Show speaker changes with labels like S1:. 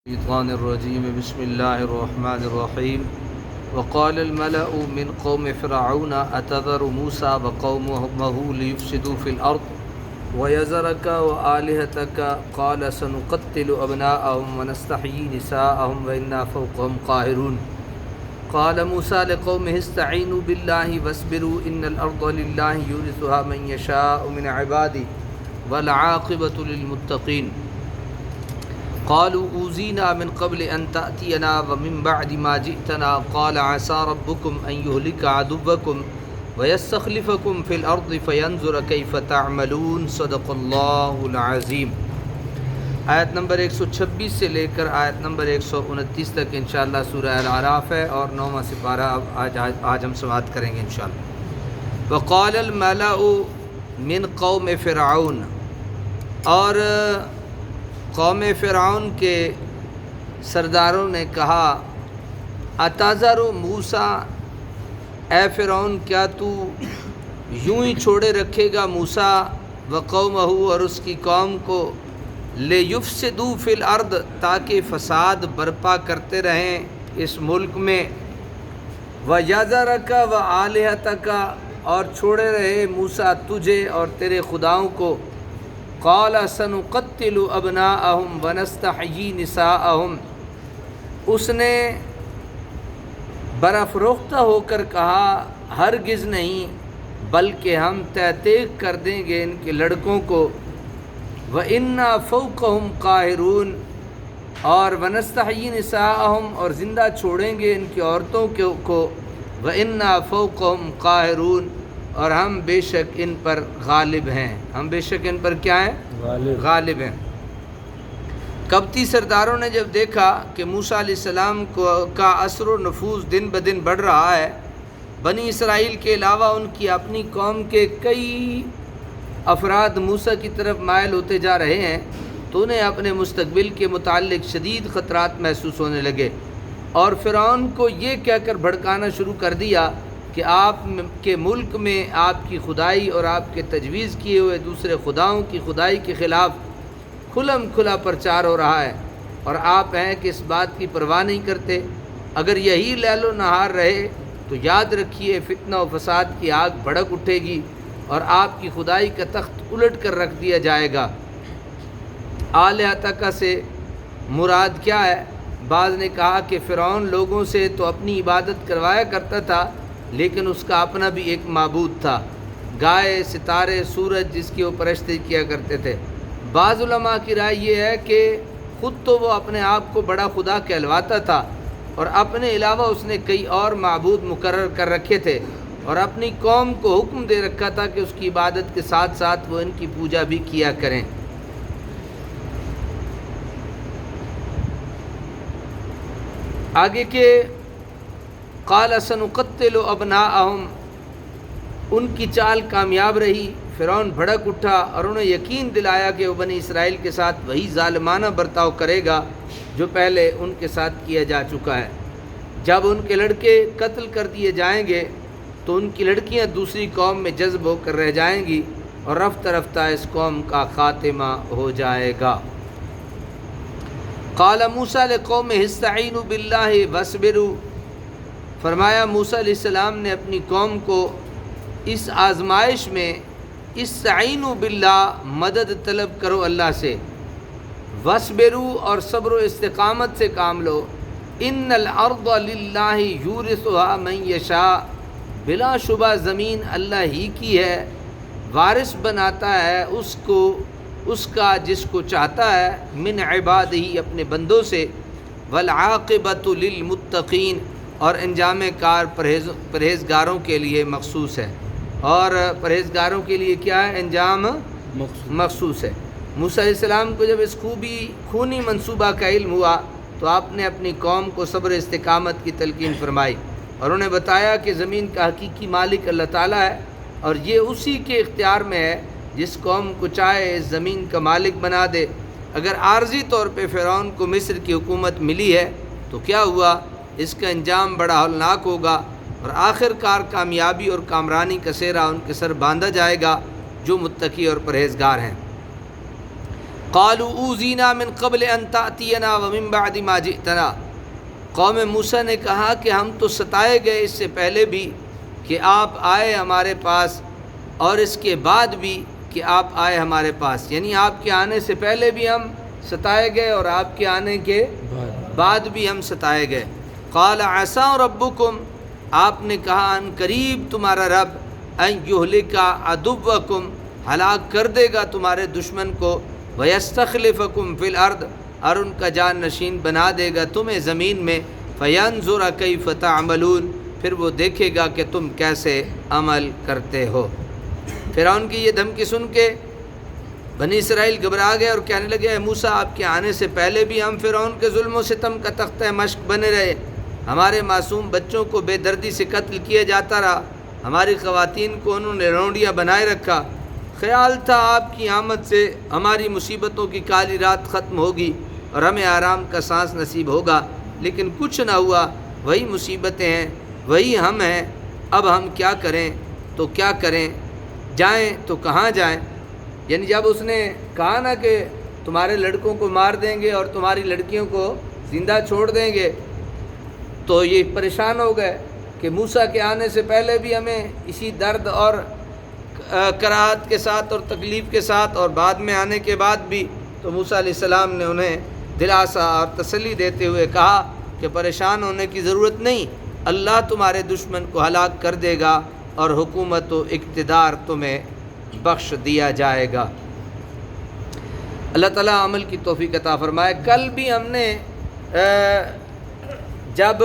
S1: الشيطان الرجيم بسم الله الرحمن الرحيم وقال الملأ من قوم فرعون أتذر موسى وقومه ليفسدوا في الأرض ويذرك وآلهتك قال سنقتل أبناءهم ونستحيي نساءهم وإنا فوقهم قاهرون قال موسى لقومه استعينوا بالله واصبروا إن الأرض لله يورثها من يشاء من عباده والعاقبة للمتقين قالوا اوذینا من قبل ان تأتینا ومن بعد ما جئتنا قال عسى ربكم ان يهلك عدوكم ويستخلفكم في الارض فينظر كيف تعملون صدق اللہ العظیم۔ آیت نمبر 126 سے لے کر آیت نمبر 129 تک انشاءاللہ سورہ الاعراف ہے اور 9واں سپارہ آج ہم سماعت کریں گے انشاءاللہ۔ وقال الملأ من قوم فرعون، اور قوم فرعون کے سرداروں نے کہا اتذر موسیٰ، اے فرعون کیا تو یوں ہی چھوڑے رکھے گا موسیٰ وقومہ اور اس کی قوم کو لیفسدوا فی الارض تاکہ فساد برپا کرتے رہیں اس ملک میں، ویذرک وآلہتک اور چھوڑے رہے موسیٰ تجھے اور تیرے خداؤں کو، قال سنقتل ابناءہم ونستحیی نساءہم، اس نے برافروختہ ہو کر کہا ہرگز نہیں بلکہ ہم تحقیق کر دیں گے ان کے لڑکوں کو، وَإِنَّا فَوْقَهُمْ قَاہِرُونَ اور ونستحیی نساءہم اور زندہ چھوڑیں گے ان کی عورتوں کو، وَإِنَّا فَوْقَهُمْ قَاہِرُونَ اور ہم بے شک ان پر غالب ہیں، ہم بے شک ان پر کیا ہیں؟ غالب ہیں۔ قبطی سرداروں نے جب دیکھا کہ موسیٰ علیہ السلام کا اثر و نفوذ دن بدن بڑھ رہا ہے، بنی اسرائیل کے علاوہ ان کی اپنی قوم کے کئی افراد موسیٰ کی طرف مائل ہوتے جا رہے ہیں، تو انہیں اپنے مستقبل کے متعلق شدید خطرات محسوس ہونے لگے، اور فرعون کو یہ کہہ کر بھڑکانا شروع کر دیا کہ آپ کے ملک میں آپ کی خدائی اور آپ کے تجویز کیے ہوئے دوسرے خداؤں کی خدائی کے خلاف کھلم کھلا پرچار ہو رہا ہے، اور آپ ہیں کہ اس بات کی پرواہ نہیں کرتے۔ اگر یہی لیل و نہار رہے تو یاد رکھیے فتنہ و فساد کی آگ بھڑک اٹھے گی اور آپ کی خدائی کا تخت الٹ کر رکھ دیا جائے گا۔ آلہتک سے مراد کیا ہے؟ بعض نے کہا کہ فرعون لوگوں سے تو اپنی عبادت کروایا کرتا تھا، لیکن اس کا اپنا بھی ایک معبود تھا، گائے، ستارے، سورج، جس کی وہ پرستش کیا کرتے تھے۔ بعض علماء کی رائے یہ ہے کہ خود تو وہ اپنے آپ کو بڑا خدا کہلواتا تھا، اور اپنے علاوہ اس نے کئی اور معبود مقرر کر رکھے تھے، اور اپنی قوم کو حکم دے رکھا تھا کہ اس کی عبادت کے ساتھ ساتھ وہ ان کی پوجا بھی کیا کریں۔ آگے کے قال سنقتل ابناءہم، ان کی چال کامیاب رہی، فرعون بھڑک اٹھا اور انہیں یقین دلایا کہ وہ بنی اسرائیل کے ساتھ وہی ظالمانہ برتاؤ کرے گا جو پہلے ان کے ساتھ کیا جا چکا ہے۔ جب ان کے لڑکے قتل کر دیے جائیں گے تو ان کی لڑکیاں دوسری قوم میں جذب ہو کر رہ جائیں گی، اور رفتہ رفتہ اس قوم کا خاتمہ ہو جائے گا۔ قال موسیٰ لقومہ استعینوا باللہ واصبروا، فرمایا موسیٰ علیہ السلام نے اپنی قوم کو اس آزمائش میں استعینوا باللہ، مدد طلب کرو اللہ سے، واصبروا اور صبر و استقامت سے کام لو، ان الارض للہ یورثها من یشاء، بلا شبہ زمین اللہ ہی کی ہے، وارث بناتا ہے اس کا جس کو چاہتا ہے، من عبادہ اپنے بندوں سے، والعاقبۃ للمتقین اور انجام کار پرہیزگاروں کے لیے مخصوص ہے، اور پرہیزگاروں کے لیے کیا ہے؟ انجام مخصوص ہے۔ موسیٰ علیہ السلام کو جب اس خونی منصوبہ کا علم ہوا تو آپ نے اپنی قوم کو صبر استقامت کی تلقین فرمائی، اور انہیں بتایا کہ زمین کا حقیقی مالک اللہ تعالیٰ ہے، اور یہ اسی کے اختیار میں ہے، جس قوم کو چاہے اس زمین کا مالک بنا دے۔ اگر عارضی طور پہ فرعون کو مصر کی حکومت ملی ہے تو کیا ہوا؟ اس کا انجام بڑا ہولناک ہوگا، اور آخر کار کامیابی اور کامرانی کا سہرا ان کے سر باندھا جائے گا جو متقی اور پرہیزگار ہیں۔ قالوا اوذینا من قبل ان تأتینا ومن بعد ما جئتنا، قوم موسیٰ نے کہا کہ ہم تو ستائے گئے اس سے پہلے بھی کہ آپ آئے ہمارے پاس، اور اس کے بعد بھی کہ آپ آئے ہمارے پاس، یعنی آپ کے آنے سے پہلے بھی ہم ستائے گئے اور آپ کے آنے کے بعد بھی ہم ستائے گئے۔ قال عسى ربکم، آپ نے کہا ان قریب تمہارا رب ان یہلک عدوکم، ہلاک کر دے گا تمہارے دشمن کو، ویستخلفکم فی الارض، اور ان کا جان نشین بنا دے گا تمہیں زمین میں، فینظر کیف تعملون، پھر وہ دیکھے گا کہ تم کیسے عمل کرتے ہو۔ فرعون کی یہ دھمکی سن کے بنی اسرائیل گھبرا گئے اور کہنے لگے اے موسیٰ، آپ کے آنے سے پہلے بھی ہم فرعون کے ظلم و ستم کا تختہ مشق بنے رہے، ہمارے معصوم بچوں کو بے دردی سے قتل کیا جاتا رہا، ہماری خواتین کو انہوں نے لونڈیاں بنائے رکھا، خیال تھا آپ کی آمد سے ہماری مصیبتوں کی کالی رات ختم ہوگی اور ہمیں آرام کا سانس نصیب ہوگا، لیکن کچھ نہ ہوا، وہی مصیبتیں ہیں، وہی ہم ہیں، اب ہم کیا کریں تو کیا کریں، جائیں تو کہاں جائیں؟ یعنی جب اس نے کہا نا کہ تمہارے لڑکوں کو مار دیں گے اور تمہاری لڑکیوں کو زندہ چھوڑ دیں گے، تو یہ پریشان ہو گئے کہ موسیٰ کے آنے سے پہلے بھی ہمیں اسی درد اور کراہت کے ساتھ اور تکلیف کے ساتھ، اور بعد میں آنے کے بعد بھی۔ تو موسیٰ علیہ السلام نے انہیں دلاسا اور تسلی دیتے ہوئے کہا کہ پریشان ہونے کی ضرورت نہیں، اللہ تمہارے دشمن کو ہلاک کر دے گا اور حکومت و اقتدار تمہیں بخش دیا جائے گا۔ اللہ تعالیٰ عمل کی توفیق عطا فرمائے۔ کل بھی ہم نے جب